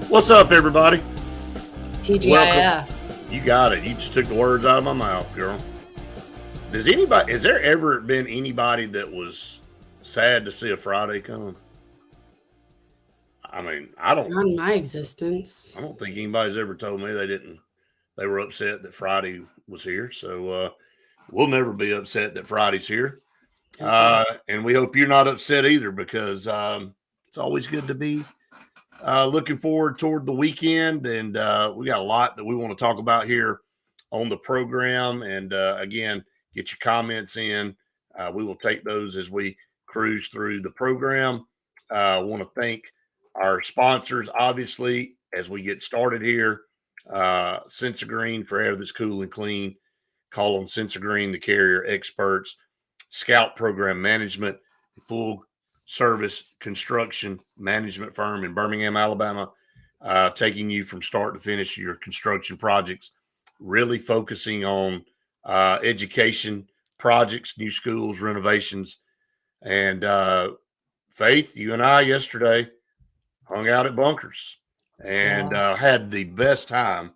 What's up, everybody? TGIF. Welcome. You got it. You just took the words out of my mouth, girl. Has there ever been anybody that was sad to see a Friday come? I mean, Not in my existence. I don't think anybody's ever told me they were upset that Friday was here. So we'll never be upset that Friday's here. And we hope you're not upset either, because it's always good to be looking forward toward the weekend. And we got a lot that we want to talk about here on the program. And again, get your comments in. We will take those as we cruise through the program. I want to thank our sponsors, obviously, as we get started here. Sensagreen for air that's cool and clean. Call on Sensagreen, the carrier experts. Scout Program Management, full service construction management firm in Birmingham, Alabama, taking you from start to finish your construction projects, really focusing on education projects, new schools, renovations. And Faith, you and I yesterday hung out at Bunkers and had the best time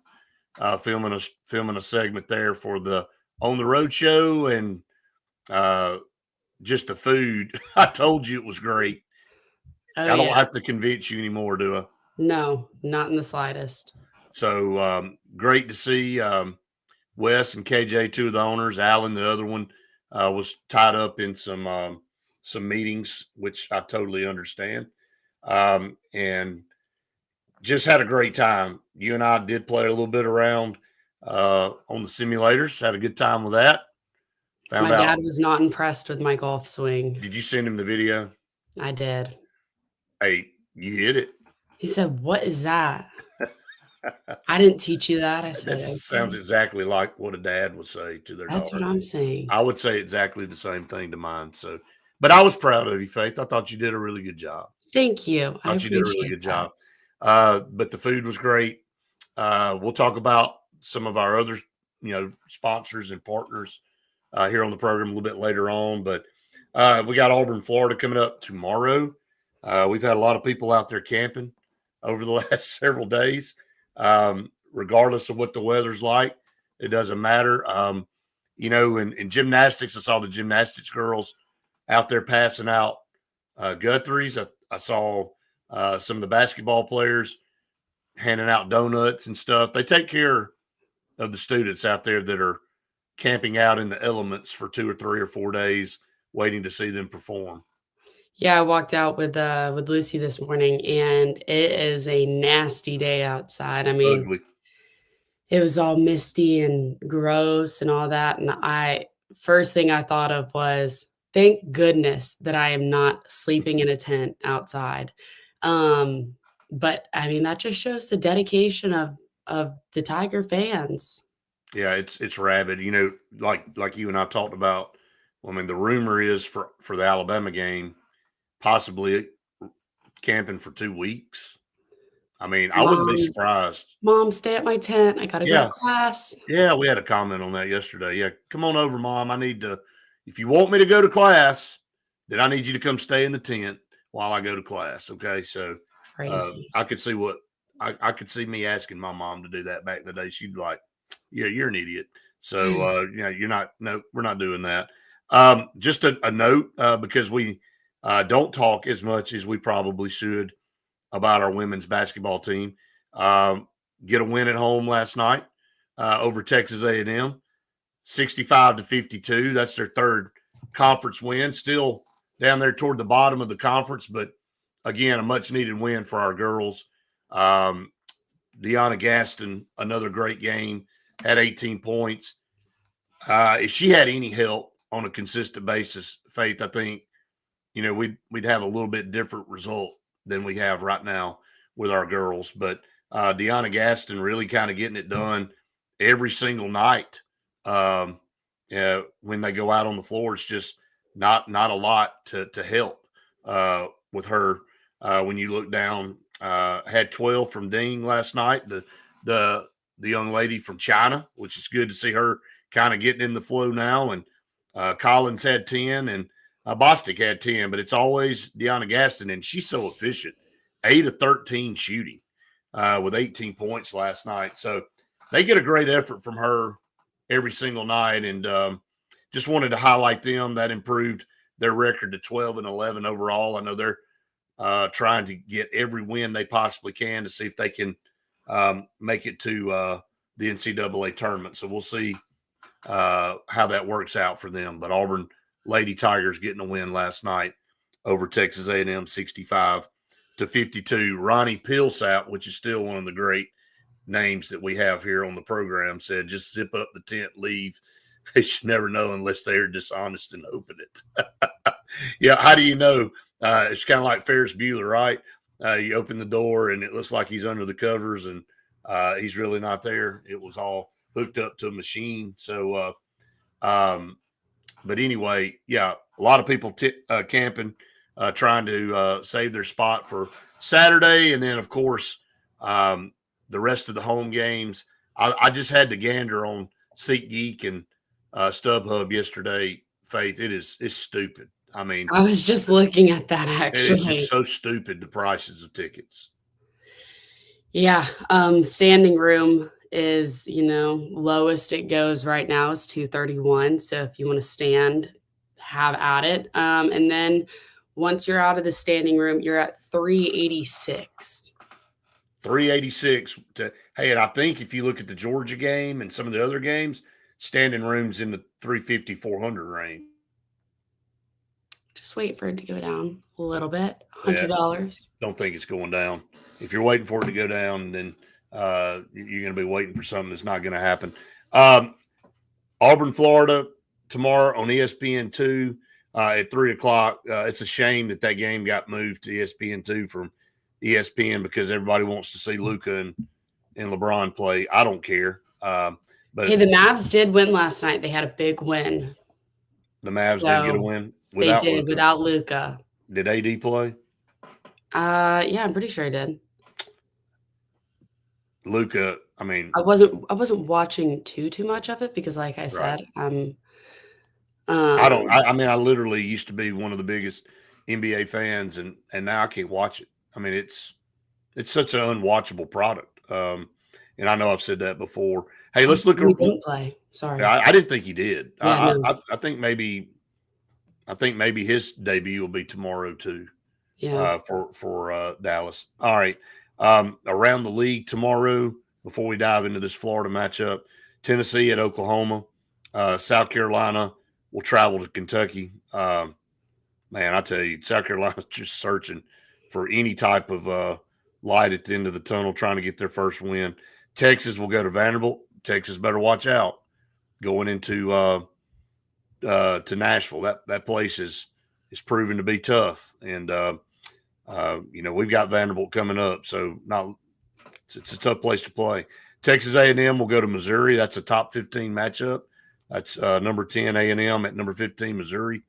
filming a segment there for the On the Road show, and just the food. I told you it was great. I don't have to convince you anymore, do I? No, not in the slightest. So great to see Wes and KJ, two of the owners. Alan, the other one, was tied up in some meetings, which I totally understand. And just had a great time. You and I did play a little bit around on the simulators. Had a good time with that. My dad was not impressed with my golf swing. Did you send him the video? I did. Hey, you hit it. He said, "What is that?" I didn't teach you that. I said, "That sounds exactly like what a dad would say to their daughter." That's what I'm saying. I would say exactly the same thing to mine. So, but I was proud of you, Faith. I thought you did a really good job. Thank you. I thought you did a really good job. But the food was great. We'll talk about some of our other, sponsors and partners here on the program a little bit later on. But we got Auburn, Florida coming up tomorrow. We've had a lot of people out there camping over the last several days. Regardless of what the weather's like, it doesn't matter. In gymnastics, I saw the gymnastics girls out there passing out Guthrie's. I saw some of the basketball players handing out donuts and stuff. They take care of the students out there that are camping out in the elements for 2 or 3 or 4 days, waiting to see them perform. Yeah, I walked out with Lucy this morning, and it is a nasty day outside. I mean, ugly. It was all misty and gross and all that. And first thing I thought of was, thank goodness that I am not sleeping in a tent outside. But I mean, that just shows the dedication of the Tiger fans. Yeah, it's rabid. Like you and I talked about. I mean, the rumor is for the Alabama game, possibly camping for 2 weeks. I mean, I wouldn't be surprised. Mom, stay at my tent. I got to go to class. Yeah, we had a comment on that yesterday. Yeah, come on over, Mom. If you want me to go to class, then I need you to come stay in the tent while I go to class. Okay, so I could see I could see me asking my mom to do that back in the day. She'd be like, "Yeah, you're an idiot." So you're not. No, we're not doing that. Just a note, because we don't talk as much as we probably should about our women's basketball team. Get a win at home last night over Texas A&M, 65-52. That's their third conference win. Still down there toward the bottom of the conference, but again, a much-needed win for our girls. Deanna Gaston, another great game, had 18 points. If she had any help on a consistent basis, Faith, I think, we'd have a little bit different result than we have right now with our girls. But Deanna Gaston really kind of getting it done every single night. When they go out on the floor, it's just not a lot to help with her. When you look down, had 12 from Dean last night, the young lady from China, which is good to see her kind of getting in the flow now. And Collins had 10, and Bostic had 10, but it's always Deanna Gaston, and she's so efficient. 8 of 13 shooting. with 18 points last night. So they get a great effort from her every single night, and just wanted to highlight them. That improved their record to 12-11 overall. I know they're trying to get every win they possibly can to see if they can make it to the NCAA tournament. So we'll see how that works out for them. But Auburn Lady Tigers getting a win last night over Texas A&M 65-52. Ronnie Pilsap, which is still one of the great names that we have here on the program, said, just zip up the tent, leave. They should never know unless they are dishonest and open it. Yeah, how do you know? It's kind of like Ferris Bueller, right? You open the door and it looks like he's under the covers, and he's really not there. It was all hooked up to a machine. So, but anyway, yeah, a lot of people camping, trying to save their spot for Saturday. And then, of course, the rest of the home games. I just had to gander on SeatGeek and StubHub yesterday, Faith. It's stupid. I mean, I was just looking at that, it's actually. just so stupid, the prices of tickets. Yeah, standing room is, lowest it goes right now is $231. So if you want to stand, have at it. And then once you're out of the standing room, you're at $386. $386. Hey, and I think if you look at the Georgia game and some of the other games, standing rooms in the $350, $400 range. Just wait for it to go down a little bit. $100. Yeah, don't think it's going down. If you're waiting for it to go down, then you're going to be waiting for something that's not going to happen. Auburn, Florida, tomorrow on ESPN2 at 3 o'clock. It's a shame that game got moved to ESPN2 from ESPN because everybody wants to see Luka and LeBron play. I don't care. But hey, the Mavs did win last night. They had a big win. The Mavs did get a win? They did, without Luka. Did AD play? Yeah, I'm pretty sure he did. Luka, I mean, I wasn't watching too much of it because, like I said, right. I literally used to be one of the biggest NBA fans, and now I can't watch it. I mean, it's such an unwatchable product. And I know I've said that before. Hey, let's look at he didn't play. Sorry, I didn't think he did. Yeah, no. I think maybe his debut will be tomorrow too. Yeah. For Dallas. All right. Around the league tomorrow, before we dive into this Florida matchup, Tennessee at Oklahoma, South Carolina will travel to Kentucky. Man, I tell you, South Carolina's just searching for any type of light at the end of the tunnel, trying to get their first win. Texas will go to Vanderbilt. Texas better watch out going into to Nashville. That place is proven to be tough, and we've got Vanderbilt coming up, so it's a tough place to play. Texas A&M will go to Missouri. That's a top 15 matchup. That's number 10 A&M at number 15 Missouri.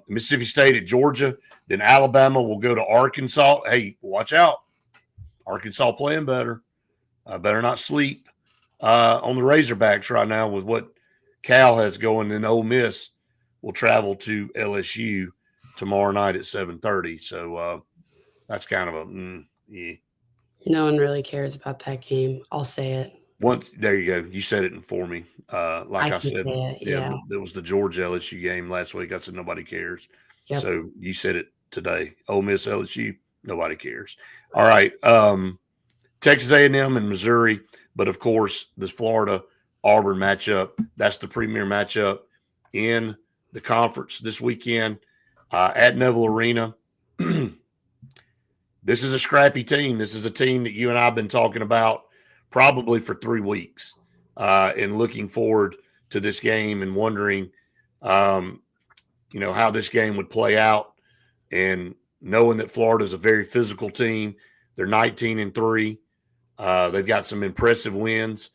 Mississippi State at Georgia. Then Alabama will go to Arkansas. Hey, watch out. Arkansas playing better. Better not sleep on the Razorbacks right now with what Cal has going. And Ole Miss will travel to LSU tomorrow night at 7:30. So that's kind of yeah. No one really cares about that game. I'll say it. There you go. You said it for me. Like I said, yeah. There was the Georgia LSU game last week. I said nobody cares. Yep. So you said it today. Ole Miss LSU, nobody cares. All right. Texas A&M and Missouri, but of course this Florida Auburn matchup. That's the premier matchup in the conference this weekend at Neville Arena. This is a scrappy team. This is a team that you and I have been talking about probably for 3 weeks and looking forward to this game and wondering, how this game would play out, and knowing that Florida is a very physical team. They're 19-3. They've got some impressive wins.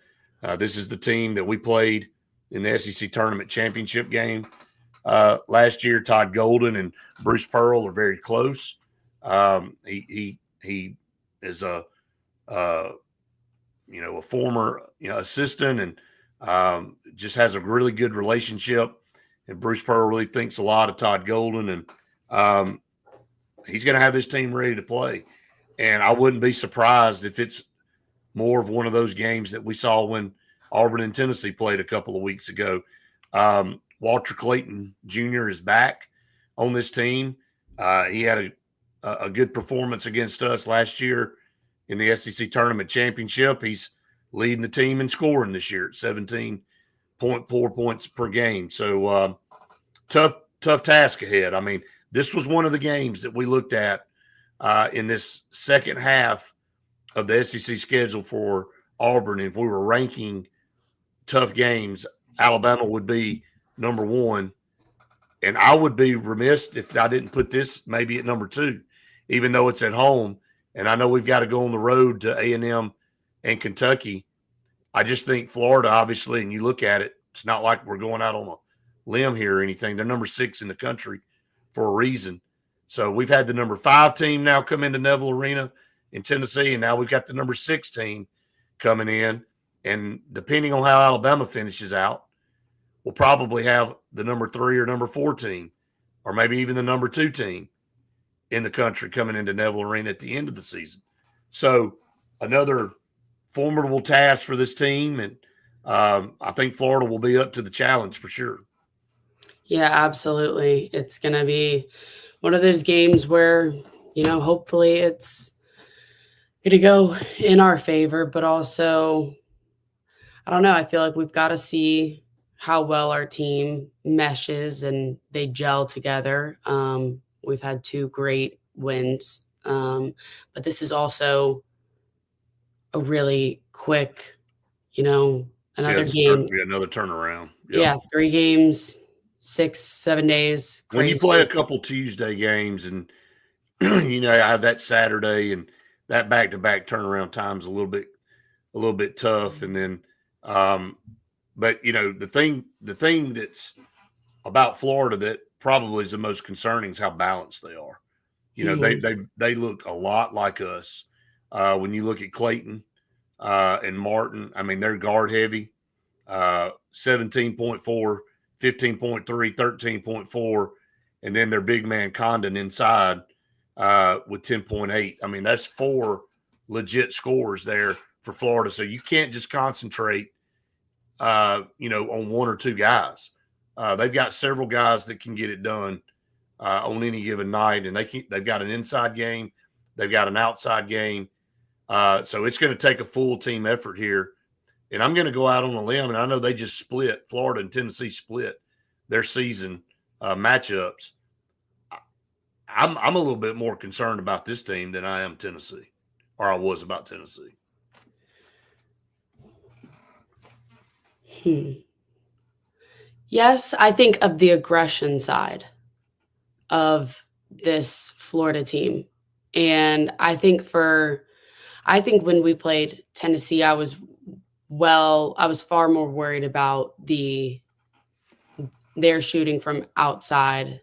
This is the team that we played in the SEC tournament championship game last year. Todd Golden and Bruce Pearl are very close. He is a former assistant and just has a really good relationship. And Bruce Pearl really thinks a lot of Todd Golden, and he's going to have his team ready to play. And I wouldn't be surprised if it's more of one of those games that we saw when Auburn and Tennessee played a couple of weeks ago. Walter Clayton Jr. is back on this team. He had a good performance against us last year in the SEC Tournament Championship. He's leading the team in scoring this year at 17.4 points per game. So tough task ahead. I mean, this was one of the games that we looked at in this second half of the SEC schedule for Auburn. If we were ranking tough games, Alabama would be number one. And I would be remiss if I didn't put this maybe at number two, even though it's at home. And I know we've got to go on the road to A&M and Kentucky. I just think Florida, obviously, and you look at it, it's not like we're going out on a limb here or anything. They're number 6 in the country for a reason. So we've had the number 5 team now come into Neville Arena in Tennessee, and now we've got the number 6 team coming in. And depending on how Alabama finishes out, we'll probably have the number 3 or number 4 team, or maybe even the number 2 team in the country coming into Neville Arena at the end of the season. So another formidable task for this team, and I think Florida will be up to the challenge for sure. Yeah, absolutely. It's going to be one of those games where, hopefully it's going to go in our favor, but also, I don't know, I feel like we've got to see how well our team meshes and they gel together. We've had 2 great wins, but this is also a really quick, another game. Another turnaround. Yeah, 3 games, 6-7 days. Crazy. When you play a couple Tuesday games and I have that Saturday and that back-to-back turnaround time's a little bit tough. And then, but the thing that's about Florida that probably is the most concerning is how balanced they are. They look a lot like us. When you look at Clayton and Martin, I mean, they're guard heavy, 17.4, 15.3, 13.4, and then their big man Condon inside with 10.8. I mean, that's 4 legit scores there for Florida. So you can't just concentrate, on 1 or 2 guys. They've got several guys that can get it done on any given night, and they've got an inside game, they've got an outside game. So it's going to take a full team effort here. And I'm going to go out on a limb, and I know they just split, Florida and Tennessee split their season matchups. I'm a little bit more concerned about this team than I am Tennessee, or I was about Tennessee. Yes, I think of the aggression side of this Florida team. And I think when we played Tennessee, I was far more worried about their shooting from outside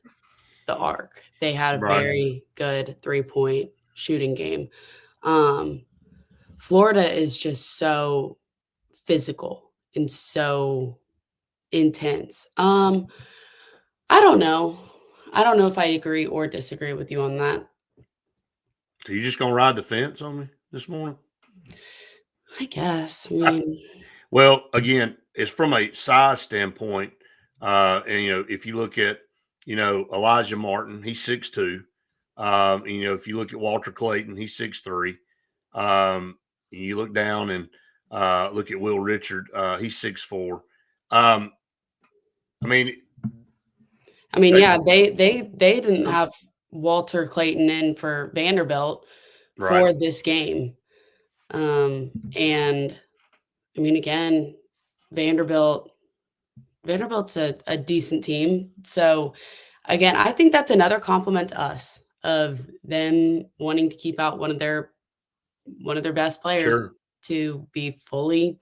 the arc. They had a very good 3-point shooting game. Florida is just so physical and so intense. I don't know. I don't know if I agree or disagree with you on that. So you just gonna ride the fence on me this morning? I guess. I mean, well, again, it's from a size standpoint, and if you look at Elijah Martin, he's 6'2". If you look at Walter Clayton, he's 6'3". You look down and look at Will Richard, he's 6'4". I mean, yeah, they didn't have Walter Clayton in for Vanderbilt for this game. And I mean, again, Vanderbilt's a decent team. So again, I think that's another compliment to us of them wanting to keep out one of their best players to be fully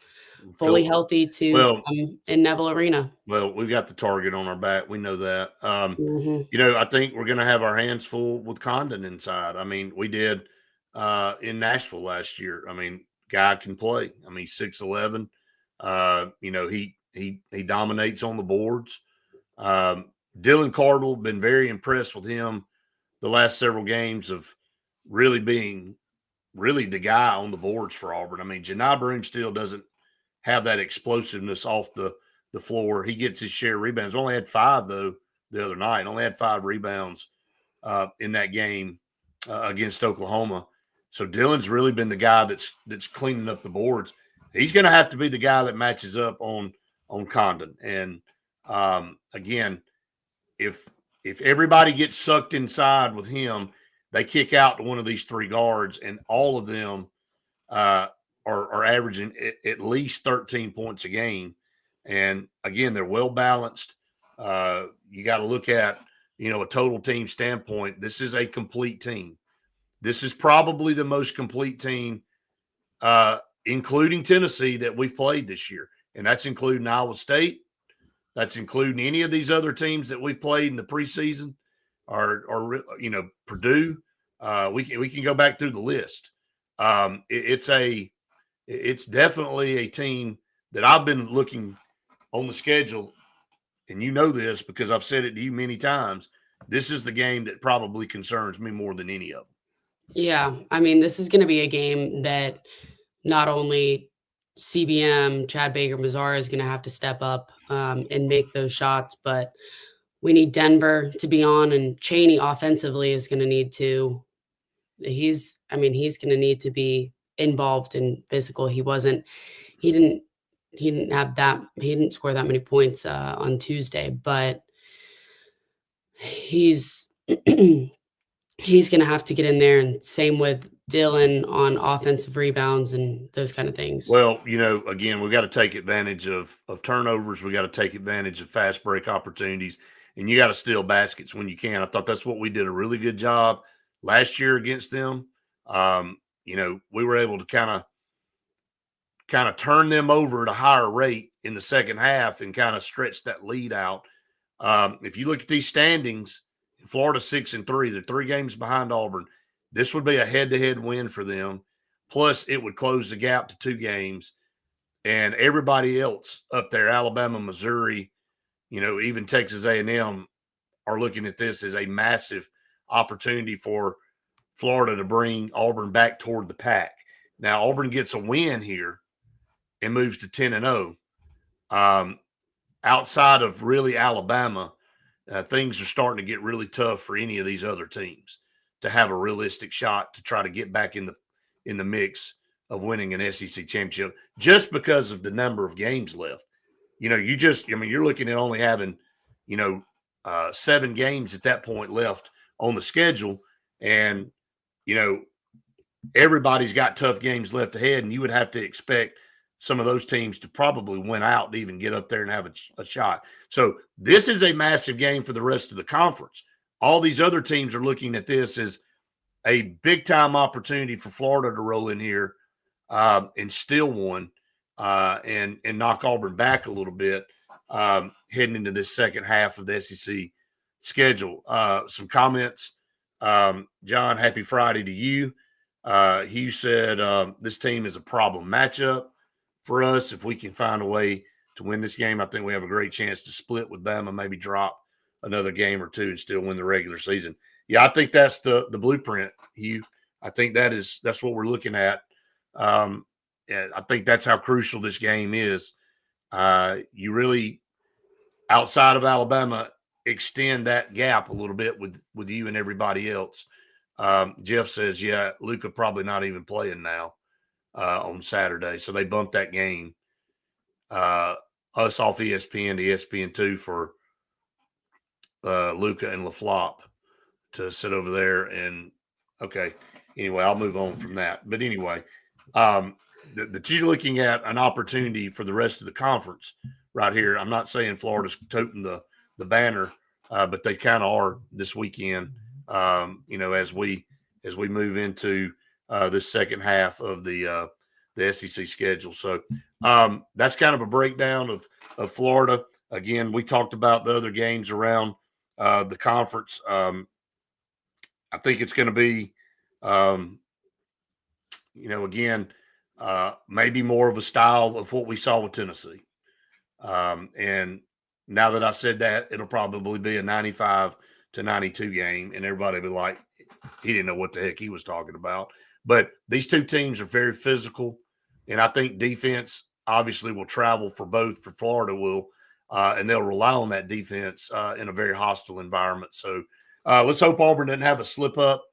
healthy to come in Neville Arena. Well, we've got the target on our back. We know that. I think we're going to have our hands full with Condon inside. I mean, we did in Nashville last year. I mean, guy can play. I mean, 6'11". He dominates on the boards. Dylan Cardwell, been very impressed with him the last several games of really being really the guy on the boards for Auburn. I mean, Janai Broom still doesn't have that explosiveness off the floor. He gets his share of rebounds. Only had 5 though the other night. Only had 5 rebounds in that game against Oklahoma. So Dylan's really been the guy that's cleaning up the boards. He's going to have to be the guy that matches up on Condon. And again, if everybody gets sucked inside with him, they kick out to one of these 3 guards, and all of them are averaging at least 13 points a game. And again, they're well balanced. You got to look at, a total team standpoint. This is a complete team. This is probably the most complete team, including Tennessee, that we've played this year. And that's including Iowa State. That's including any of these other teams that we've played in the preseason, or Purdue. We can go back through the list. It's definitely a team that I've been looking on the schedule, and you know this because I've said it to you many times. This is the game that probably concerns me more than any of them. Yeah, I mean, this is going to be a game that not only CBM, Chad Baker Mazara is going to have to step up and make those shots, but we need Denver to be on, and Chaney offensively is going to need to. He's going to need to be involved and physical. He didn't score that many points on Tuesday, but he's he's going to have to get in there, and same with Dylan on offensive rebounds and those kind of things. Well, again, we've got to take advantage of turnovers. We got to take advantage of fast break opportunities, and you got to steal baskets when you can. I thought that's what we did a really good job last year against them. We were able to kind of turn them over at a higher rate in the second half and kind of stretch that lead out. If you look at these standings, Florida 6-3, they're 3 games behind Auburn. This would be a head-to-head win for them. Plus, it would close the gap to 2 games. And everybody else up there, Alabama, Missouri, even Texas A&M, are looking at this as a massive opportunity for Florida to bring Auburn back toward the pack. Now, Auburn gets a win here and moves to 10-0. Outside of really Alabama, things are starting to get really tough for any of these other teams to have a realistic shot to try to get back in the mix of winning an SEC championship, just because of the number of games left. You're looking at only having, 7 games at that point left on the schedule, and everybody's got tough games left ahead, and you would have to expect some of those teams to probably win out to even get up there and have a shot. So this is a massive game for the rest of the conference. All these other teams are looking at this as a big-time opportunity for Florida to roll in here and steal one and knock Auburn back a little bit heading into this second half of the SEC schedule. Some comments. John, happy Friday to you. He said this team is a problem matchup for us. If we can find a way to win this game, I think we have a great chance to split with Bama, maybe drop another game or 2 and still win the regular season. Yeah, I think that's the blueprint, Hugh. I think that's what we're looking at. I think that's how crucial this game is. You really, outside of Alabama, extend that gap a little bit with you and everybody else. Jeff says, yeah, Luka probably not even playing now on Saturday. So they bumped that game. Us off ESPN to ESPN2 for Luka and LaFlop to sit over there. And okay, anyway, I'll move on from that. But anyway, that you're looking at an opportunity for the rest of the conference right here. I'm not saying Florida's toting the banner, but they kind of are this weekend. As we move into this second half of the SEC schedule. So that's kind of a breakdown of Florida. Again, we talked about the other games around the conference. I think it's going to be, again, maybe more of a style of what we saw with Tennessee. And now that I said that, it'll probably be a 95-92 game, and everybody will be like, he didn't know what the heck he was talking about. But these two teams are very physical, and I think defense obviously will travel for both. For Florida will, and they'll rely on that defense in a very hostile environment. So let's hope Auburn doesn't have a slip up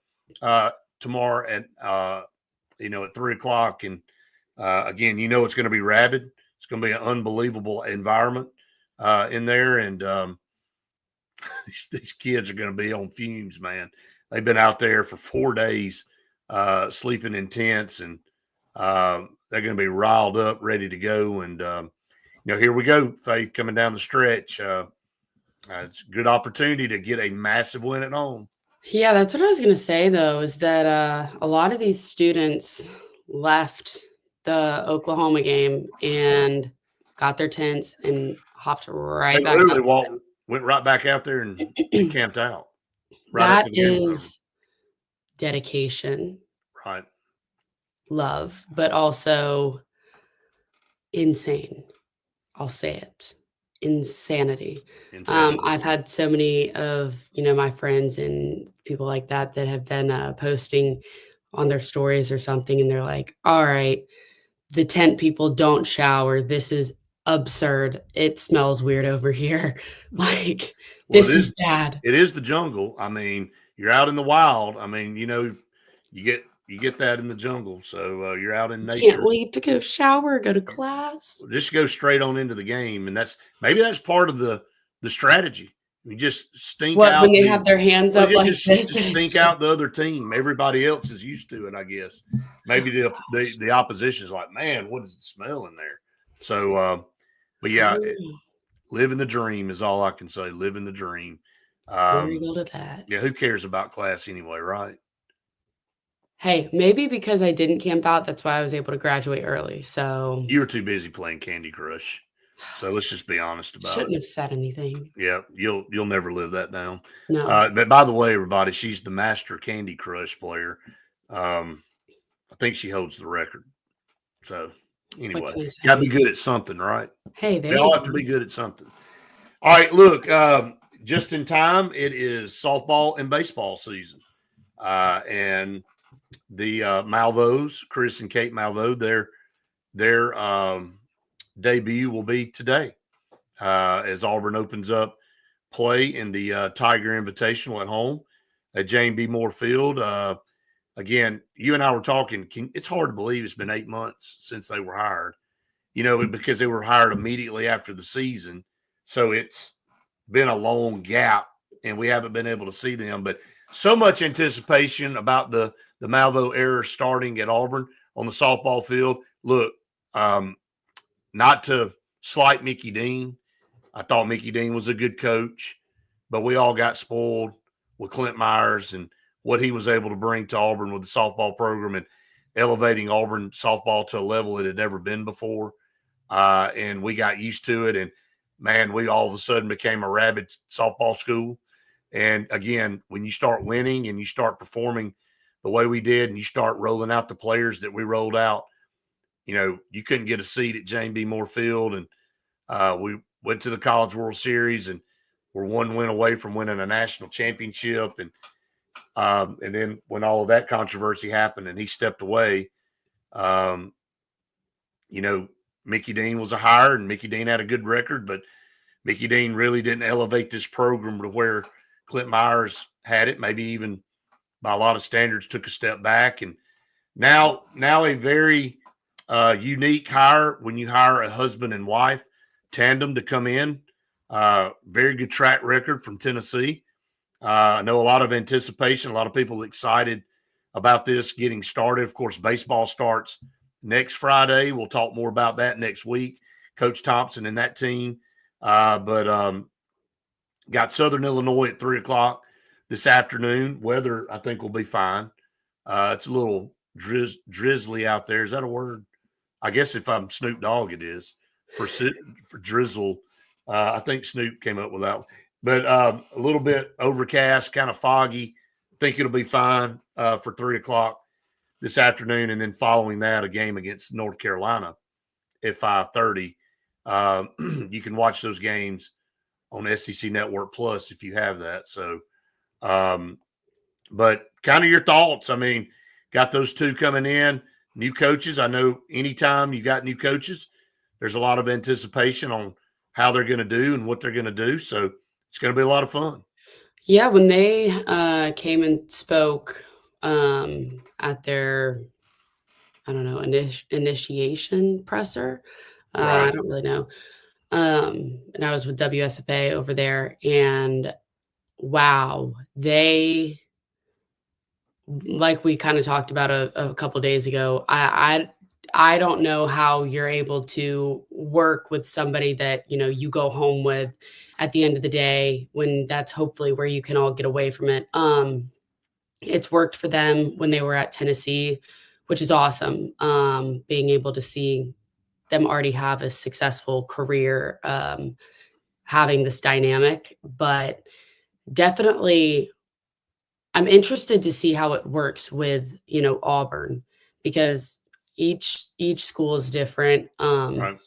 tomorrow at at 3:00. And again, it's going to be rabid. It's going to be an unbelievable environment in there, and these kids are going to be on fumes, man. They've been out there for 4 days, sleeping in tents, and they're going to be riled up, ready to go. And here we go, Faith, coming down the stretch. It's a good opportunity to get a massive win at home. Yeah, that's what I was going to say, though, is that a lot of these students left the Oklahoma game and got their tents and hopped right They back literally went right back out there and camped out right That after the game was over. is dedication, Right. love, but also insane. I'll say it. Insanity. I've had so many of, my friends and people like that have been posting on their stories or something, and they're like, "All right, the tent people don't shower. This is absurd. It smells weird over here. Like, Well, this is bad." It is the jungle. I mean, you're out in the wild. I mean, you get that in the jungle. So you're out in nature. Can't leave to go shower, go to class. Just go straight on into the game, and that's part of the strategy. You just stink out when they have their hands up like just this. stink out the other team. Everybody else is used to it, I guess. Maybe the opposition is like, man, what is the smell in there? So, but yeah, living the dream is all I can say. Living the dream. There you go to that. Yeah, who cares about class anyway, right? Hey, maybe because I didn't camp out, that's why I was able to graduate early. So you were too busy playing Candy Crush. So let's just be honest about it. Shouldn't have said anything. Yeah, you'll never live that down. No. But by the way, everybody, she's the master Candy Crush player. I think she holds the record. So anyway, got to be good at something, right? Hey, they all have to be good at something. All right, look, just in time, it is softball and baseball season, and the Malveaux, Chris and Kate Malveaux, their debut will be today as Auburn opens up play in the Tiger Invitational at home at Jane B. Moore Field. Again, you and I were talking. It's hard to believe it's been 8 months since they were hired, because they were hired immediately after the season. So it's been a long gap, and we haven't been able to see them. But so much anticipation about the Malveaux era starting at Auburn on the softball field. Look, not to slight Mickey Dean. I thought Mickey Dean was a good coach, but we all got spoiled with Clint Myers and what he was able to bring to Auburn with the softball program and elevating Auburn softball to a level it had never been before. And we got used to it. And, man, we all of a sudden became a rabid softball school. And, again, when you start winning and you start performing the way we did and you start rolling out the players that we rolled out, you couldn't get a seat at Jane B. Moore Field. And we went to the College World Series and we're one win away from winning a national championship. And then when all of that controversy happened and he stepped away, Mickey Dean was a hire and Mickey Dean had a good record, but Mickey Dean really didn't elevate this program to where Clint Myers had it, maybe even by a lot of standards took a step back. And now a very unique hire when you hire a husband and wife tandem to come in. Very good track record from Tennessee. I know a lot of anticipation, a lot of people excited about this getting started. Of course, baseball starts next Friday. We'll talk more about that next week. Coach Thompson and that team. But got Southern Illinois at 3:00 this afternoon. Weather, I think, will be fine. It's a little drizzly out there. Is that a word? I guess if I'm Snoop Dogg, it is. For drizzle, I think Snoop came up with that one. But a little bit overcast, kind of foggy. I think it'll be fine for 3:00 this afternoon. And then following that, a game against North Carolina at 5:30. You can watch those games on SEC Network Plus if you have that. So But kind of your thoughts. I mean, got those two coming in, new coaches. I know anytime you got new coaches, there's a lot of anticipation on how they're going to do and what they're going to do. So it's going to be a lot of fun. Yeah, when they came and spoke at their, I don't know, initiation presser, I Right. don't really know. And I was with WSFA over there, and wow, they, like we kind of talked about a couple days ago, I don't know how you're able to work with somebody that, you know, you go home with at the end of the day, when that's hopefully where you can all get away from it. It's worked for them when they were at Tennessee, which is awesome. Being able to see them already have a successful career, having this dynamic, but definitely I'm interested to see how it works with, you know, Auburn, because each school is different, Right.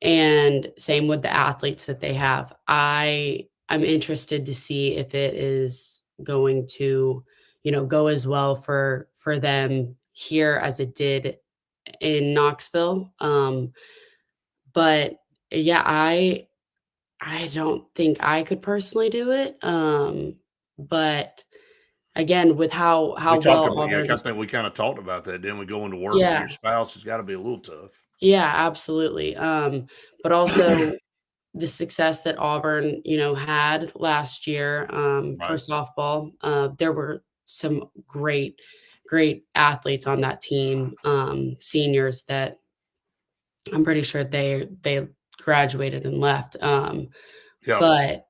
and same with the athletes that they have. I'm interested to see if it is going to, you know, go as well for them here as it did in Knoxville. But yeah, I don't think I could personally do it. But again, with We how talked well about, yeah, I Auburn's. think we kind of talked about that. Then we going to work with your Yeah, spouse has got to be a little tough. yeah, absolutely. But also the success that Auburn, you know, had last year, for Right. softball, there were some great athletes on that team, seniors that I'm pretty sure they graduated and left. Yeah. But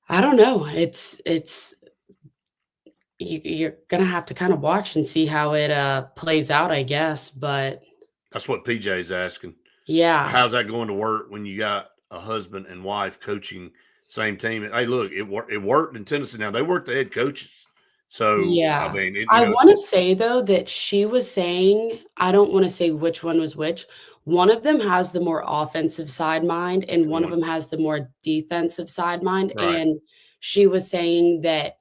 I don't know. You're gonna have to kind of watch and see how it plays out, I guess. But That's what PJ's asking. yeah, How's that going to work when you got a husband and wife coaching same team? Hey, look, it worked in Tennessee. Now they weren't the head coaches, so I yeah. mean, I it's wanna say, though, that she was saying, I don't wanna say which one was which. One of them has the more offensive side mind, and one of one them has the more defensive side mind, right, and she was saying that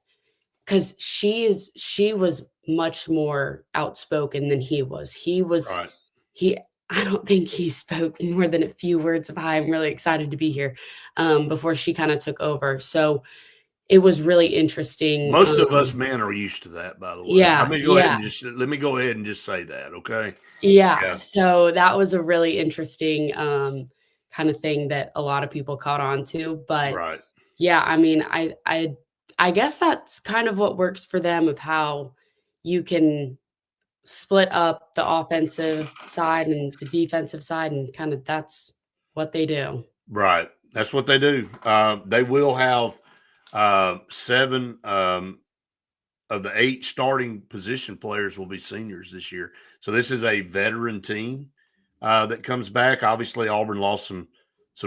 'cause she was much more outspoken than he was. right, He I don't think he spoke more than a few words of, "Hi, I'm really excited to be here," before she kinda took over. So, it was really interesting, most of us men are used to that, by the way. yeah, yeah. Let me go ahead and just say that, okay? Yeah, Yeah, so that was a really interesting, kinda thing that a lot of people caught on to, but right, yeah, I mean, I guess that's kind of what works for them, of how you can split up the offensive side and the defensive side, and kinda that's what they do. right. That's what they do. They will have 7 of the 8 starting position players will be seniors this year. So this is a veteran team that comes back. Obviously, Auburn lost some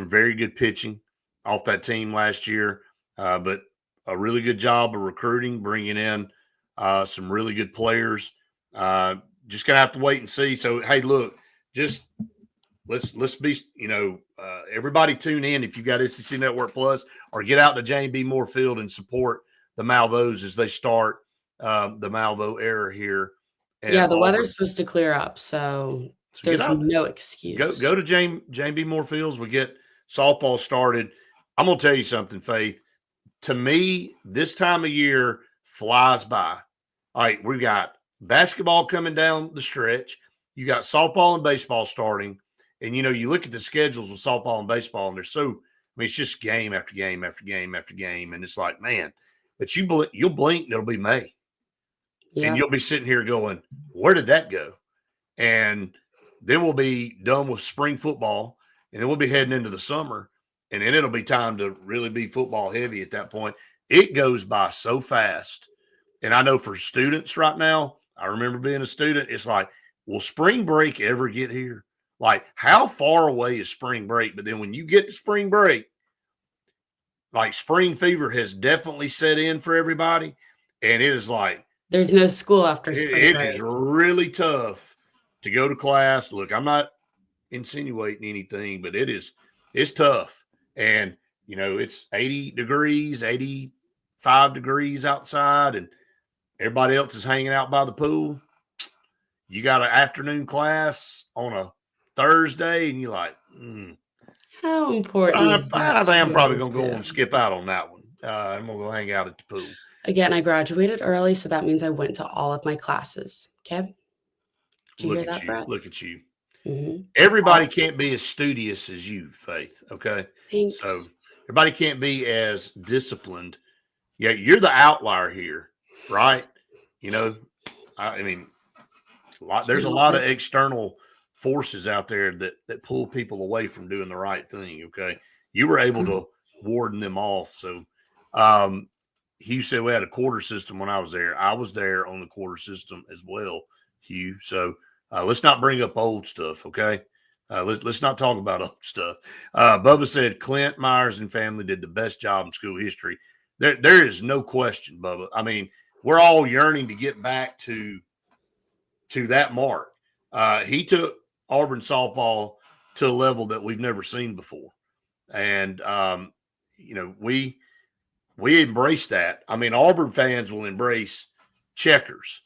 very good pitching off that team last year, but a really good job of recruiting, bringing in some really good players. Uh, just gonna have to wait and see. So hey, look, just let's be everybody tune in if you got SEC Network Plus, or get out to Jane B. Moore Field and support the Malvos as they start the Malvo era here Yeah, at the weather's Auburn. supposed to clear up, so So get there's out, no go excuse. to Jane B. Moore Fields. We get softball started. I'm gonna tell you something, Faith. To me, this time of year flies by. All right, we got basketball coming down the stretch. You got softball and baseball starting. And, you look at the schedules of softball and baseball, and they're so, I mean, it's just game after game after game after game. And it's like, man, but you'll blink and it'll be May. And Yep. you'll be sitting here going, where did that go? And then we'll be done with spring football, and then we'll be heading into the summer, and then it'll be time to really be football heavy at that point. It goes by so fast. And I know for students right now, I remember being a student, it's like, will spring break ever get here? Like, how far away is spring break? But then when you get to spring break, like spring fever has definitely set in for everybody. And it is like, There's no school after spring it is break. really tough to go to class. Look, I'm not insinuating anything, but it's tough. And it's 80 degrees, 85 degrees outside, and Everybody else is hanging out by the pool. You got an afternoon class on a Thursday, and you're like, How important I is that think to I'm be probably able going to go to? and skip out on that one. I'm going to go hang out at the pool. Again, I graduated early, so that means I went to all of my classes. Okay. Did you Look hear at that, you. Brett? Look at you. Mm-hmm. Everybody can't be as studious as you, Faith. Okay. So Thanks. everybody can't be as disciplined. Yeah, you're the outlier here, right? You know, I mean, there's a Can't lot help of it. external forces out there that pull people away from doing the right thing. Okay, you were able to warden them off. So, Hugh said we had a quarter system when I was there. I was there on the quarter system as well, Hugh. So let's not bring up old stuff. Okay, let's not talk about old stuff. Bubba said Clint Myers and family did the best job in school history. There is no question, Bubba. I mean, we're all yearning to get back to that mark. He took Auburn softball to a level that we've never seen before, and we embrace that. I mean, Auburn fans will embrace checkers.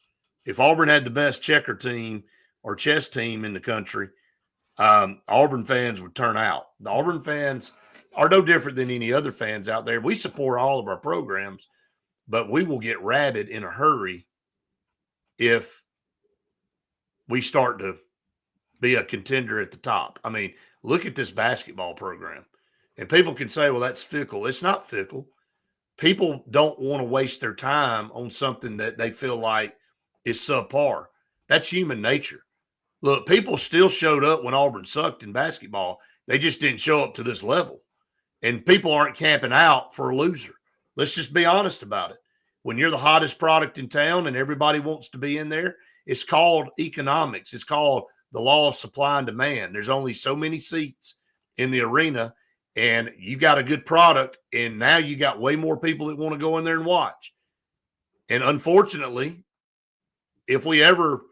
If Auburn had the best checker team or chess team in the country, Auburn fans would turn out. The Auburn fans are no different than any other fans out there. We support all of our programs, but we will get rabid in a hurry if we start to be a contender at the top. I mean, look at this basketball program. And people can say, well, that's fickle. It's not fickle. People don't want to waste their time on something that they feel like is subpar. That's human nature. Look, people still showed up when Auburn sucked in basketball. They just didn't show up to this level. And people aren't camping out for a loser. Let's just be honest about it. When you're the hottest product in town and everybody wants to be in there, it's called economics. It's called the law of supply and demand. There's only so many seats in the arena, and you've got a good product, and now you got way more people that want to go in there and watch. And unfortunately, if we ever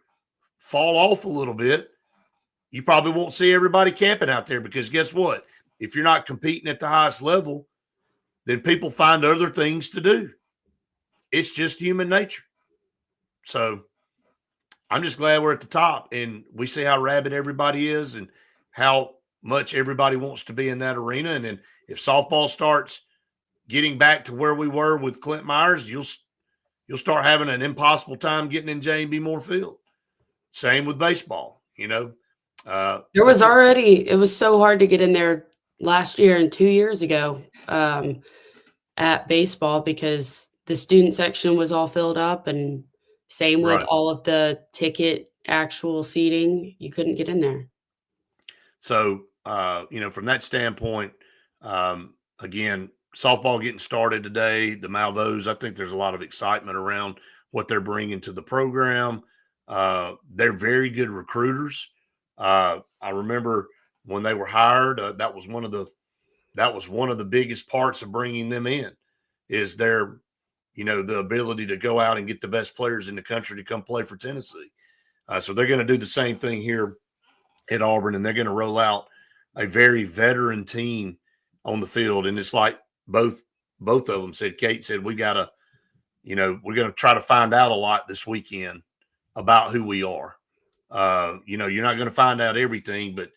fall off a little bit, you probably won't see everybody camping out there because guess what? If you're not competing at the highest level, then people find other things to do. It's just human nature. So I'm just glad we're at the top and we see how rabid everybody is and how much everybody wants to be in that arena. And then if softball starts getting back to where we were with Clint Myers, you'll start having an impossible time getting in J&B Moore Field. Same with baseball, you know. It was so hard to get in there last year and 2 years ago at baseball because the student section was all filled up, and same with Right. all of the ticket actual seating. You couldn't get in there. So, from that standpoint, again, softball getting started today, the Malvos, I think there's a lot of excitement around what they're bringing to the program. They're very good recruiters. I remember when they were hired, that was one of the biggest parts of bringing them in is their, the ability to go out and get the best players in the country to come play for Tennessee. So they're going to do the same thing here at Auburn, and they're going to roll out a very veteran team on the field. And it's like both of them said. Kate said we got to, we're going to try to find out a lot this weekend about who we are. You're not going to find out everything, but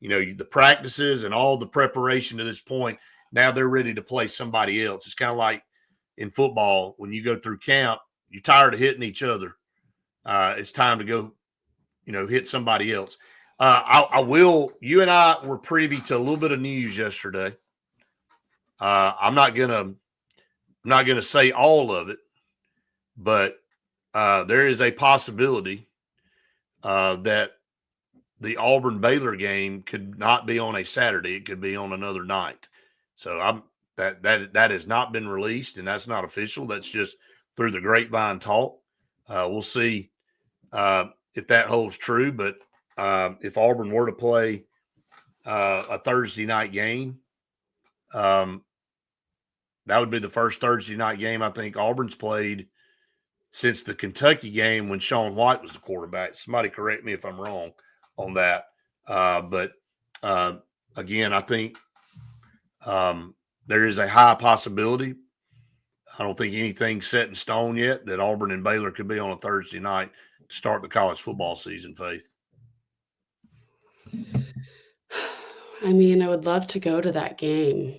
the practices and all the preparation to this point. Now they're ready to play somebody else. It's kind of like in football when you go through camp, you're tired of hitting each other. It's time to go, hit somebody else. I will. You and I were privy to a little bit of news yesterday. I'm not gonna say all of it, but there is a possibility that the Auburn Baylor game could not be on a Saturday; it could be on another night. So that has not been released, and that's not official. That's just through the grapevine talk. We'll see if that holds true, but if Auburn were to play a Thursday night game, that would be the first Thursday night game I think Auburn's played since the Kentucky game when Sean White was the quarterback. Somebody correct me if I'm wrong on that. But again, I think there is a high possibility I don't think anything's set in stone yet that Auburn and Baylor could be on a Thursday night to start the college football season, Faith. I mean, I would love to go to that game.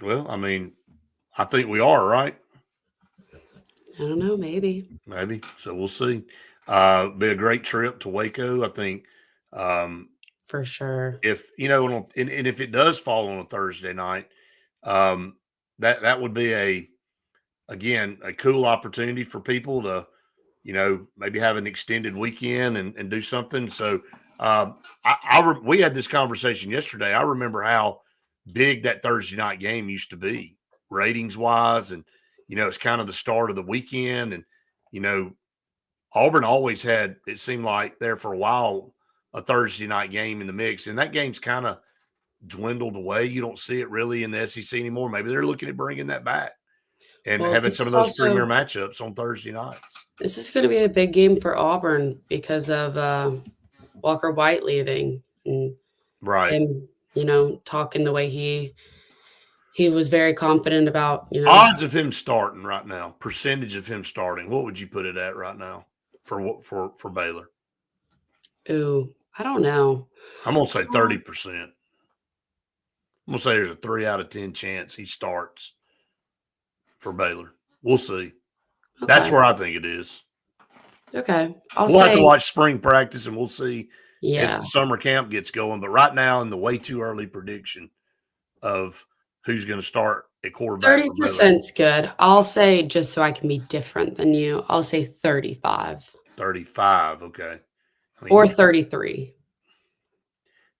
Well, I mean, I think we are, right? I don't know, maybe. Maybe. So we'll see. Be a great trip to Waco. I think For sure. if and if it does fall on a Thursday night, that would be a cool opportunity for people to maybe have an extended weekend and do something. So we had this conversation yesterday. I remember how big that Thursday night game used to be ratings wise, and it's kind of the start of the weekend, and Auburn always had, it seemed like there for a while, a Thursday night game in the mix, and that game's kind of dwindled away. You don't see it really in the SEC anymore. Maybe they're looking at bringing that back and Well, having this some of is those premier also matchups on Thursday nights. this is gonna be a big game for Auburn because of, Walker White leaving and Right. him, talking the way he was very confident about, Odds of him starting right now, percentage of him starting, what would you put it at right now for Baylor? Ooh, I don't know. I'm gonna say 30%. I'm gonna say there's a 3 out of 10 chance he starts for Baylor. We'll see. That's Okay. where I think it is. Okay. We'll have to watch spring practice and we'll see as Yeah. the summer camp gets going. But right now, in the way too early prediction of who's going to start at quarterback for Baylor, 30% is good. I'll say, just so I can be different than you, I'll say 35 35. Okay. I mean, or 33.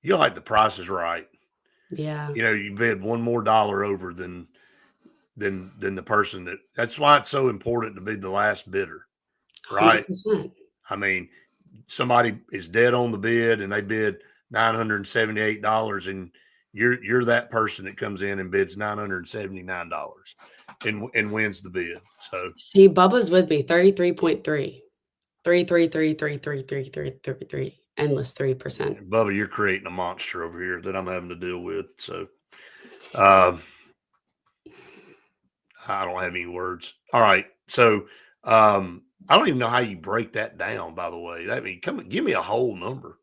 you like the Price is Right. Yeah. You bid one more dollar over than the person that's why it's so important to be the last bidder, right? 100%. I mean, somebody is dead on the bid and they bid $978 and you're that person that comes in and bids $979 and wins the bid. So See, Bubba's with me, 33.3. 3. Endless 3%. Bubba, you're creating a monster over here that I'm having to deal with. So I don't have any words. All right. So I don't even know how you break that down, by the way. I mean, give me a whole number.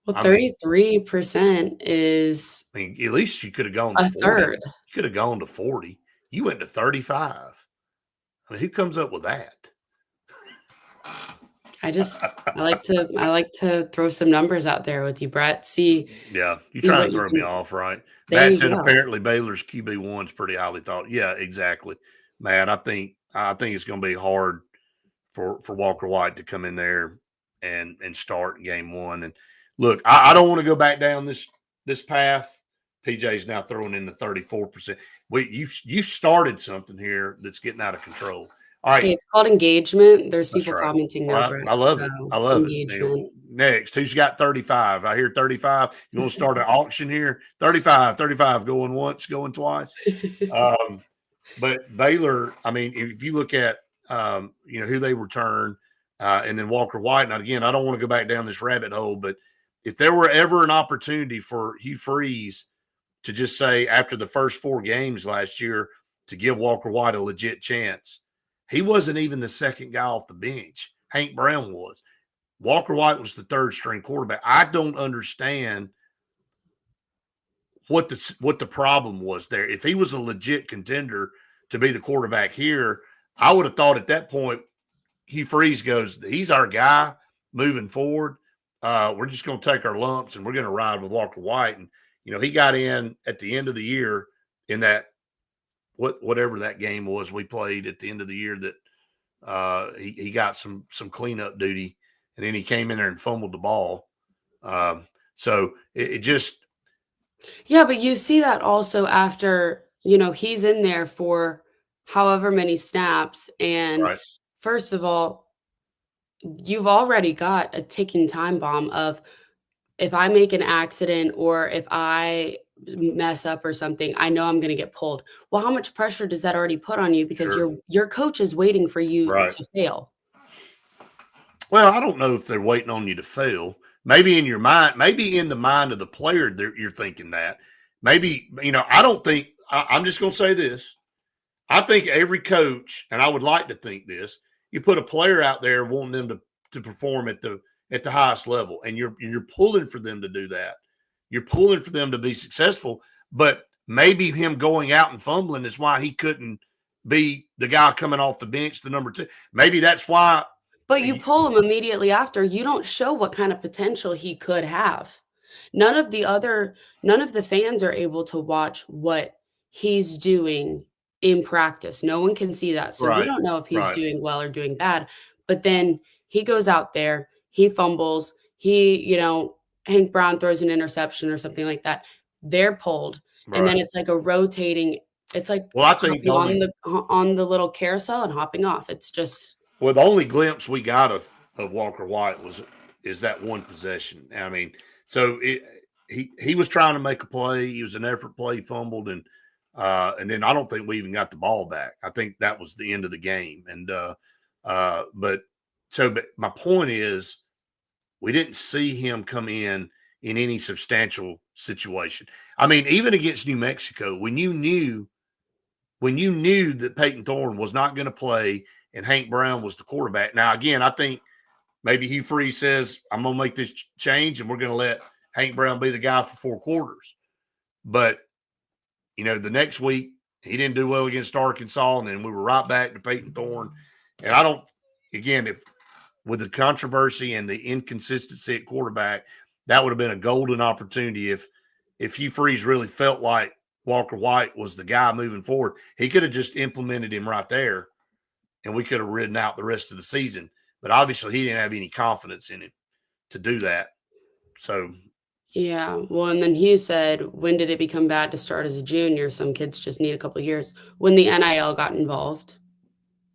Well, I mean, 33% is at least you could have gone to a 40. third. You could have gone to 40. You went to 35. I mean, who comes up with that? I like to throw some numbers out there with you, Brett. Yeah, you're trying to throw me off, right? There Matt you said go. apparently Baylor's QB1 is pretty highly thought. Yeah, exactly. Matt, I think it's going to be hard for Walker White to come in there and start game one. And look, I don't want to go back down this path. PJ's now throwing in the 34%. You started something here that's getting out of control. All right. Hey, it's called engagement. There's That's people right. commenting now, Brett. I love it. I love it. Engagement. Next, who's got 35? I hear 35. You want to start an auction here? 35, going once, going twice. But Baylor, I mean, if you look at who they return, and then Walker White. And again, I don't want to go back down this rabbit hole, but if there were ever an opportunity for Hugh Freeze to just say after the first 4 games last year to give Walker White a legit chance, he wasn't even the second guy off the bench. Hank Brown was. Walker White was the third string quarterback. I don't understand what the problem was there. If he was a legit contender to be the quarterback here, I would have thought at that point Hugh Freeze goes, he's our guy moving forward. We're just going to take our lumps and we're going to ride with Walker White. And he got in at the end of the year in that whatever that game was we played at the end of the year that he got some cleanup duty, and then he came in there and fumbled the ball. So it just Yeah, but you see that also after, he's in there for however many snaps. And right. first of all, you've already got a ticking time bomb of if I make an accident or if I mess up or something, I know I'm going to get pulled. Well, how much pressure does that already put on you? Because Sure. your coach is waiting for you Right. to fail. Well, I don't know if they're waiting on you to fail. Maybe in your mind, maybe in the mind of the player, you're thinking that. Maybe, I don't think – I'm just going to say this. I think every coach, and I would like to think this, you put a player out there wanting them to perform at the highest level, and you're pulling for them to do that. You're pulling for them to be successful, but maybe him going out and fumbling is why he couldn't be the guy coming off the bench, the number 2. Maybe that's why. But you pull him immediately after. You don't show what kind of potential he could have. None of the fans are able to watch what he's doing in practice. No one can see that. So we Right, don't know if he's right. doing well or doing bad. But then he goes out there, he fumbles, Hank Brown throws an interception or something like that. They're pulled. And then Right. it's like a rotating, it's like Well, I think hopping on the little carousel and hopping off. It's just the only glimpse we got of Walker White is that one possession. I mean, so he was trying to make a play. He was an effort play, he fumbled, and then I don't think we even got the ball back. I think that was the end of the game. And but my point is, we didn't see him come in any substantial situation. I mean, even against New Mexico, when you knew that Peyton Thorne was not going to play and Hank Brown was the quarterback. Now, again, I think maybe Hugh Freeze says, I'm going to make this change and we're going to let Hank Brown be the guy for 4 quarters. But, the next week, he didn't do well against Arkansas, and then we were right back to Peyton Thorne. And if with the controversy and the inconsistency at quarterback, that would have been a golden opportunity if Hugh Freeze really felt like Walker White was the guy moving forward. He could have just implemented him right there, and we could have ridden out the rest of the season. But obviously he didn't have any confidence in him to do that. So, yeah. Well, and then Hugh said, when did it become bad to start as a junior? Some kids just need a couple of years. When the NIL got involved.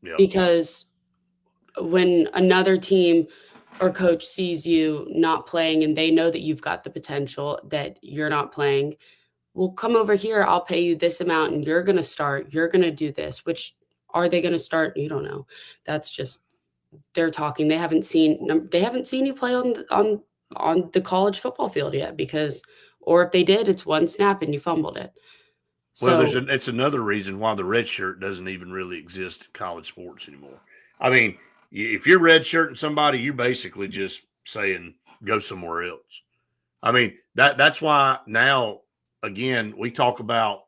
yeah. Because when another team or coach sees you not playing and they know that you've got the potential that you're not playing, well, come over here. I'll pay you this amount and you're going to start. You're going to do this. Which are they going to start? You don't know. That's just they're talking. They haven't seen you play on the college football field yet or if they did, it's one snap and you fumbled it. So, well, it's another reason why the red shirt doesn't even really exist in college sports anymore. I mean, if you're red shirting somebody, you're basically just saying go somewhere else. I mean, that's why now, again, we talk about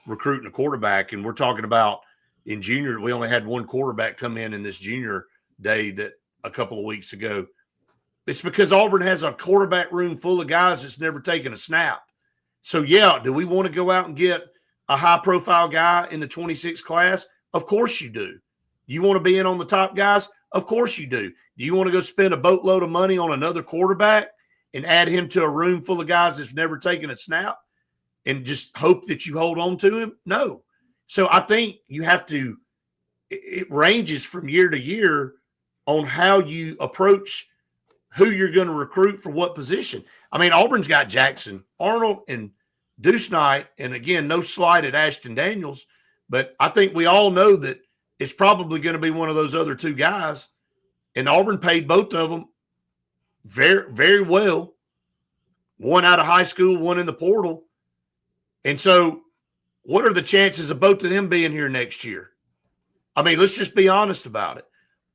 recruiting a quarterback, and we're talking about in junior, we only had one quarterback come in this junior day that a couple of weeks ago. It's because Auburn has a quarterback room full of guys that's never taken a snap. So, yeah, do we want to go out and get a high-profile guy in the 26 class? Of course you do. You want to be in on the top guys? Of course you do. Do you want to go spend a boatload of money on another quarterback and add him to a room full of guys that's never taken a snap and just hope that you hold on to him? No. So I think you have to – it ranges from year to year on how you approach who you're going to recruit for what position. I mean, Auburn's got Jackson Arnold and Deuce Knight, and again, no slight at Ashton Daniels, but I think we all know that it's probably going to be one of those other 2 guys, and Auburn paid both of them very, very well. One out of high school, one in the portal. And so what are the chances of both of them being here next year? I mean, let's just be honest about it.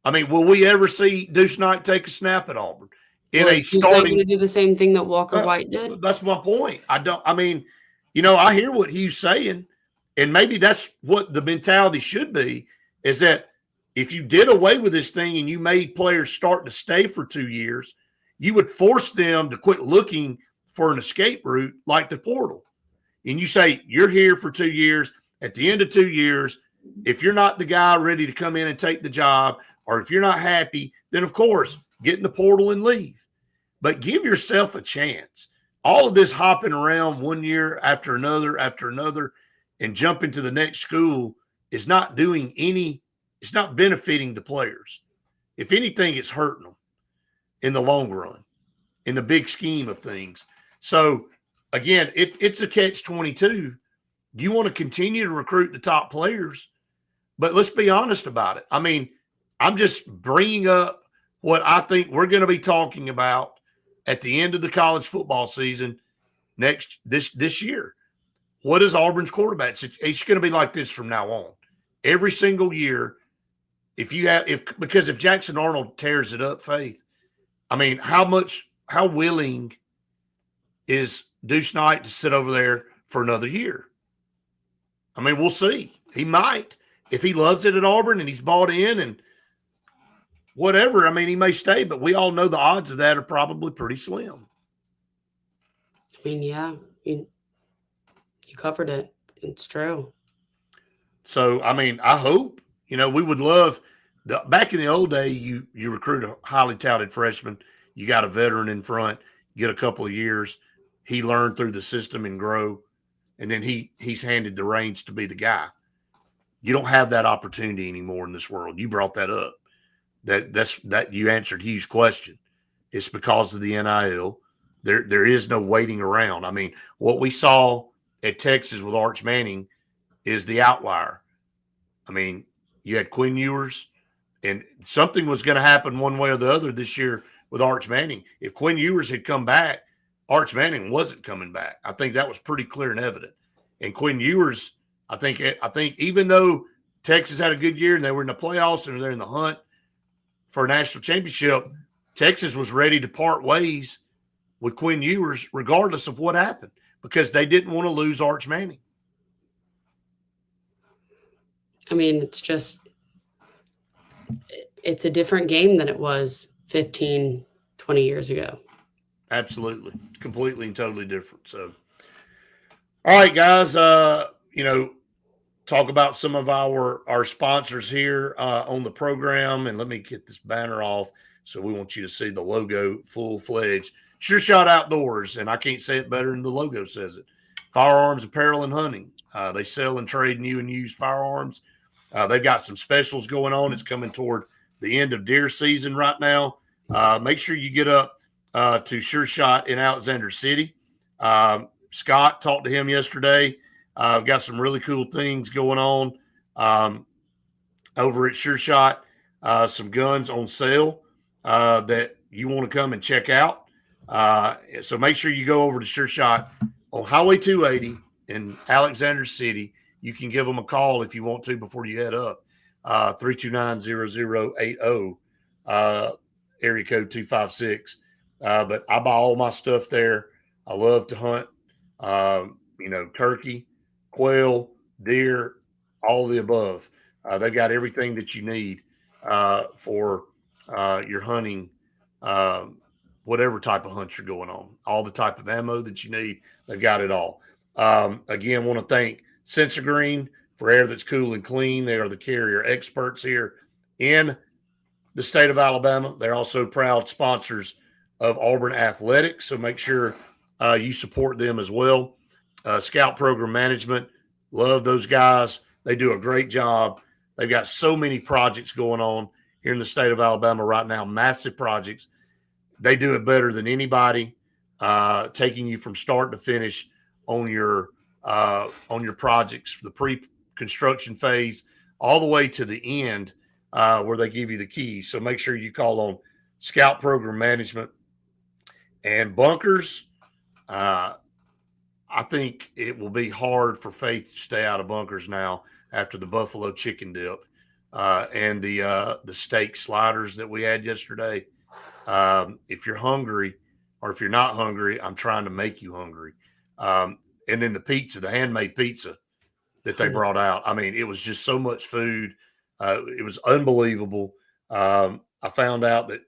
I mean, will we ever see Deuce Knight take a snap at Auburn? He's going to do the same thing that Walker White did? That's my point. I hear what he's saying, and maybe that's what the mentality should be, is that if you did away with this thing and you made players start to stay for 2 years, you would force them to quit looking for an escape route like the portal. And you say, you're here for 2 years. At the end of 2 years, if you're not the guy ready to come in and take the job, or if you're not happy, then, of course, get in the portal and leave. But give yourself a chance. All of this hopping around 1 year after another, and jumping to the next school is not doing it's not benefiting the players. If anything, it's hurting them in the long run, in the big scheme of things. So, again, it's a catch-22. You want to continue to recruit the top players, but let's be honest about it. I mean, I'm just bringing up what I think we're going to be talking about at the end of the college football season this year. What is Auburn's quarterback? It's going to be like this from now on. every single year. Because if Jackson Arnold tears it up, Faith, I mean, how willing is Deuce Knight to sit over there for another year? I mean, we'll see. He might. If he loves it at Auburn and he's bought in and whatever, I mean, he may stay, but we all know the odds of that are probably pretty slim. I mean, yeah, you covered it. It's true. So, I mean, I hope, we would love back in the old day, you recruit a highly touted freshman, you got a veteran in front, get a couple of years, he learned through the system and grow, and then he's handed the reins to be the guy. You don't have that opportunity anymore in this world. You brought that up. That you answered Hugh's question. It's because of the NIL. There is no waiting around. I mean, what we saw at Texas with Arch Manning is the outlier. I mean, you had Quinn Ewers, and something was going to happen one way or the other this year with Arch Manning. If Quinn Ewers had come back, Arch Manning wasn't coming back. I think that was pretty clear and evident. And Quinn Ewers, I think even though Texas had a good year and they were in the playoffs and they're in the hunt for a national championship, Texas was ready to part ways with Quinn Ewers regardless of what happened because they didn't want to lose Arch Manning. I mean, it's a different game than it was 15, 20 years ago. Absolutely. Completely and totally different. So, all right, guys, talk about some of our sponsors here on the program. And let me get this banner off. So we want you to see the logo full-fledged. Sure Shot Outdoors, and I can't say it better than the logo says it. Firearms, apparel, and hunting. They sell and trade new and used firearms. They've got some specials going on. It's coming toward the end of deer season right now. Make sure you get up to Sure Shot in Alexander City. Scott, talked to him yesterday. I've got some really cool things going on over at Sure Shot. Some guns on sale that you want to come and check out. So make sure you go over to Sure Shot on Highway 280 in Alexander City. You can give them a call if you want to before you head up. 329-0080, area code 256. But I buy all my stuff there. I love to hunt, turkey, quail, deer, all of the above. They've got everything that you need for your hunting, whatever type of hunt you're going on. All the type of ammo that you need, they've got it all. Again, want to thank Sensor Green for air that's cool and clean. They are the carrier experts here in the state of Alabama. They're also proud sponsors of Auburn Athletics, so make sure you support them as well. Scout Program Management, love those guys. They do a great job. They've got so many projects going on here in the state of Alabama right now, massive projects. They do it better than anybody, taking you from start to finish on your projects, the pre-construction phase, all the way to the end where they give you the keys. So make sure you call on Scout Program Management. And bunkers, I think it will be hard for Faith to stay out of bunkers now after the buffalo chicken dip and the steak sliders that we had yesterday. If you're hungry or if you're not hungry, I'm trying to make you hungry. And then the pizza, the handmade pizza that they brought out. I mean, it was just so much food. It was unbelievable. I found out that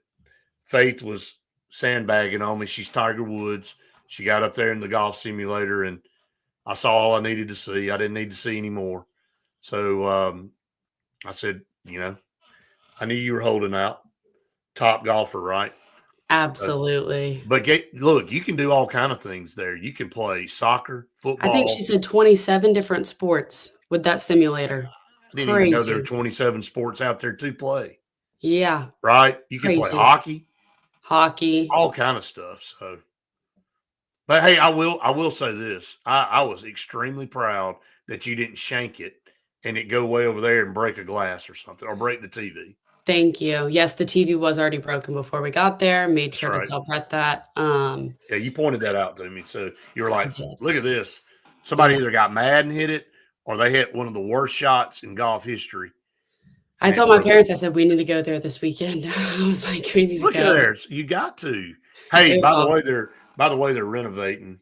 Faith was sandbagging on me. She's Tiger Woods. She got up there in the golf simulator, and I saw all I needed to see. I didn't need to see any more. So I said, I knew you were holding out. Top golfer, right? Absolutely. But look, you can do all kind of things there. You can play soccer, football. I think she said 27 different sports with that simulator. I didn't even know there were 27 sports out there to play. Yeah. Right? You can play hockey, all kind of stuff. So, but hey, I will say this. I was extremely proud that you didn't shank it and it go way over there and break a glass or something or break the TV. Thank you. Yes, the TV was already broken before we got there. Made sure to tell Brett that. Yeah, you pointed that out to me. So you were like, look at this. Somebody either got mad and hit it or they hit one of the worst shots in golf history. I told my parents, I said, we need to go there this weekend. I was like, we need to Look go. at there. You got to. Hey, It by was the way, awesome. they're renovating.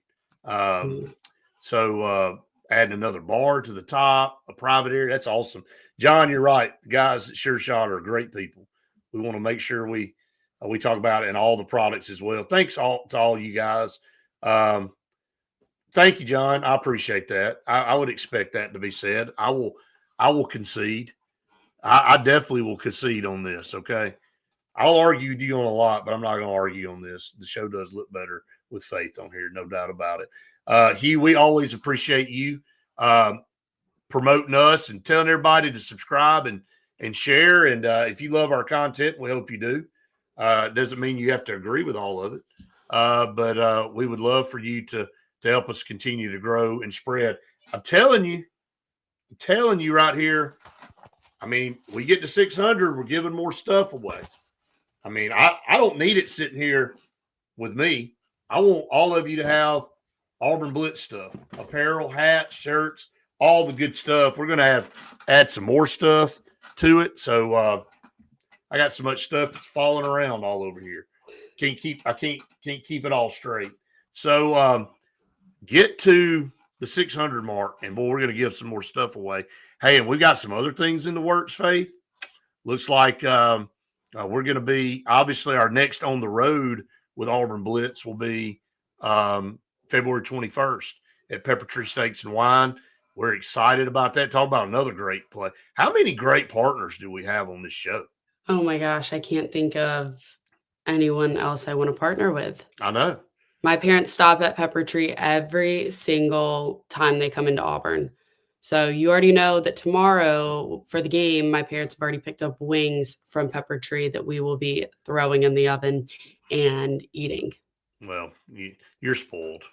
So adding another bar to the top, a private area. That's awesome. John, you're right. The guys at Sure Shot are great people. We want to make sure we talk about it and all the products as well. Thanks to all you guys. Thank you, John. I appreciate that. I would expect that to be said. I will concede. I definitely will concede on this. Okay. I'll argue with you on a lot, but I'm not going to argue on this. The show does look better with Faith on here, no doubt about it. Hugh, we always appreciate you promoting us and telling everybody to subscribe and share. And if you love our content, we hope you do. It doesn't mean you have to agree with all of it, but we would love for you to help us continue to grow and spread. I'm telling you right here. I mean, we get to 600, we're giving more stuff away. I mean, I don't need it sitting here with me. I want all of you to have Auburn Blitz stuff, apparel, hats, shirts, all the good stuff. We're going to add some more stuff to it. So I got so much stuff that's falling around all over here. I can't keep it all straight. So get to the 600 mark, and boy, we're going to give some more stuff away. Hey, and we got some other things in the works, Faith. Looks like we're going to be, obviously, our next on the road with Auburn Blitz will be February 21st at Pepper Tree Steaks and Wine. We're excited about that. Talk about another great play. How many great partners do we have on this show? Oh my gosh, I can't think of anyone else I want to partner with. I know. My parents stop at Pepper Tree every single time they come into Auburn. So you already know that tomorrow for the game, my parents have already picked up wings from Pepper Tree that we will be throwing in the oven and eating. Well, you're spoiled.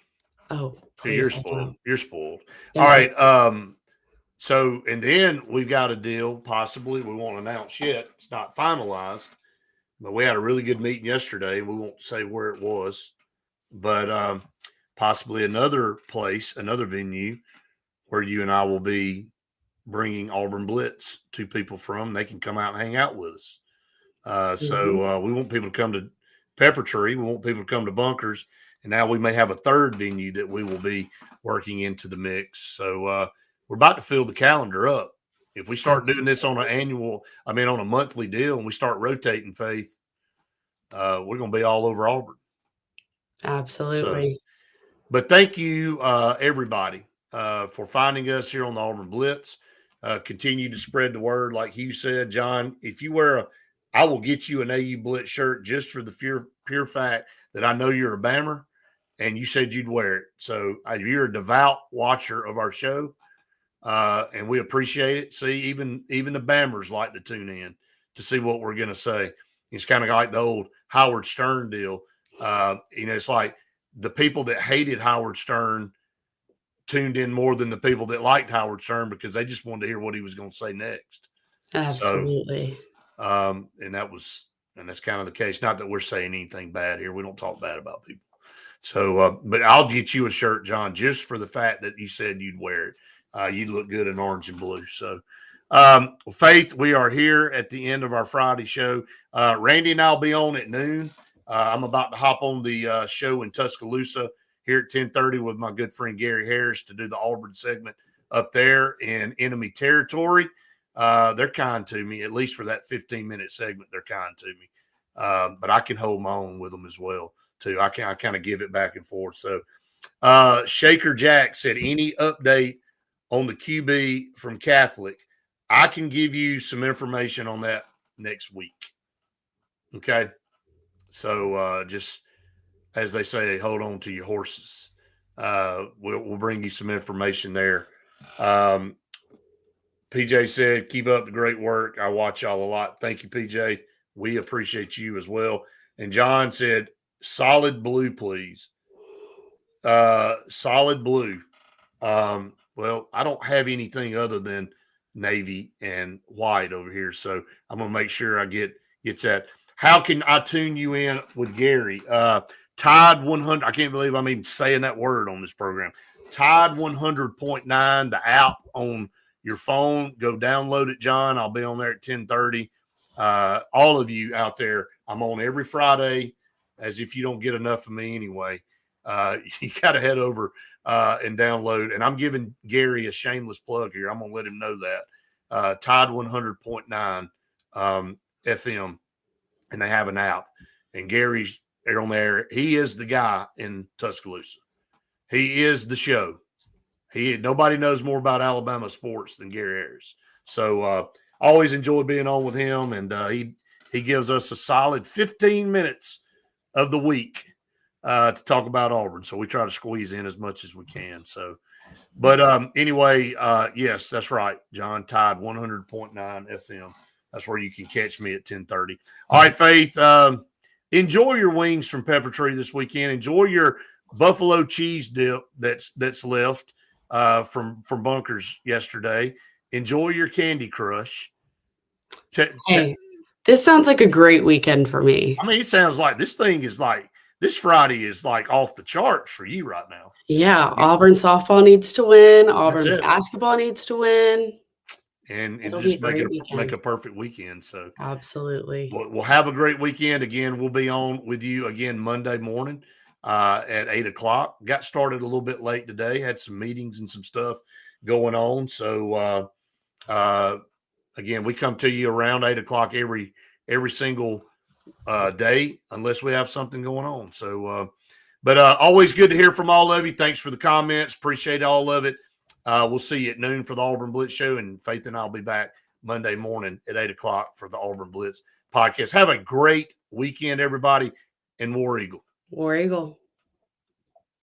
Oh, please. You're spoiled. You're spoiled. Don't All right. So, and then we've got a deal, possibly. We won't announce yet. It's not finalized. But we had a really good meeting yesterday. We won't say where it was. But possibly another place, another venue where you and I will be bringing Auburn Blitz to people from. They can come out and hang out with us. So we want people to come to Pepper Tree. We want people to come to Bunkers. And now we may have a third venue that we will be working into the mix. So we're about to fill the calendar up. If we start doing this on on a monthly deal, and we start rotating, Faith, we're going to be all over Auburn. Absolutely. But thank you, everybody, for finding us here on the Auburn Blitz. Continue to spread the word. Like Hugh said, John, if you I will get you an AU Blitz shirt just for the pure fact that I know you're a Bammer and you said you'd wear it. So you're a devout watcher of our show, and we appreciate it. See, even the Bammers like to tune in to see what we're going to say. It's kind of like the old Howard Stern deal. It's like the people that hated Howard Stern tuned in more than the people that liked Howard Stern because they just wanted to hear what he was going to say next. Absolutely. So, and that's kind of the case. Not that we're saying anything bad here. We don't talk bad about people. So, but I'll get you a shirt, John, just for the fact that you said you'd wear it. You'd look good in orange and blue. So, Faith, we are here at the end of our Friday show. Randy and I'll be on at noon. I'm about to hop on the show in Tuscaloosa here at 10:30 with my good friend Gary Harris to do the Auburn segment up there in enemy territory. They're kind to me, at least for that 15-minute segment. They're kind to me, but I can hold my own with them as well too. I kind of give it back and forth. So, Shaker Jack said, any update on the QB from Catholic? I can give you some information on that next week. Okay. So just as they say, hold on to your horses. We'll bring you some information there. PJ said, keep up the great work. I watch y'all a lot. Thank you, PJ. We appreciate you as well. And John said, solid blue, please. Solid blue. Well, I don't have anything other than navy and white over here. So I'm going to make sure I get that. How can I tune you in with Gary? Tide 100. I can't believe I'm even saying that word on this program. Tide 100.9, the app on your phone. Go download it, John. I'll be on there at 10:30. All of you out there, I'm on every Friday, as if you don't get enough of me anyway. You got to head over and download. And I'm giving Gary a shameless plug here. I'm going to let him know that. Tide 100.9 FM, and they have an app. And Gary's on there. He is the guy in Tuscaloosa. He is the show. Nobody knows more about Alabama sports than Gary Harris. So always enjoy being on with him, and he gives us a solid 15 minutes of the week to talk about Auburn. So we try to squeeze in as much as we can. So, but anyway, yes, that's right, John. Tide 100.9 FM. That's where you can catch me at 10:30. All right, Faith. Enjoy your wings from Pepper Tree this weekend. Enjoy your buffalo cheese dip that's left from Bunkers yesterday. Enjoy your Candy Crush. Hey, this sounds like a great weekend for me. I mean, it sounds like this Friday is like off the charts for you right now. Yeah, Auburn softball needs to win. Auburn basketball needs to win. And just make a perfect weekend. So absolutely. We'll have a great weekend. Again, we'll be on with you again Monday morning at 8:00. Got started a little bit late today. Had some meetings and some stuff going on. So again, we come to you around 8:00 every single day, unless we have something going on. So, but always good to hear from all of you. Thanks for the comments. Appreciate all of it. We'll see you at noon for the Auburn Blitz show, and Faith and I'll be back Monday morning at 8:00 for the Auburn Blitz podcast. Have a great weekend, everybody, and War Eagle. War Eagle.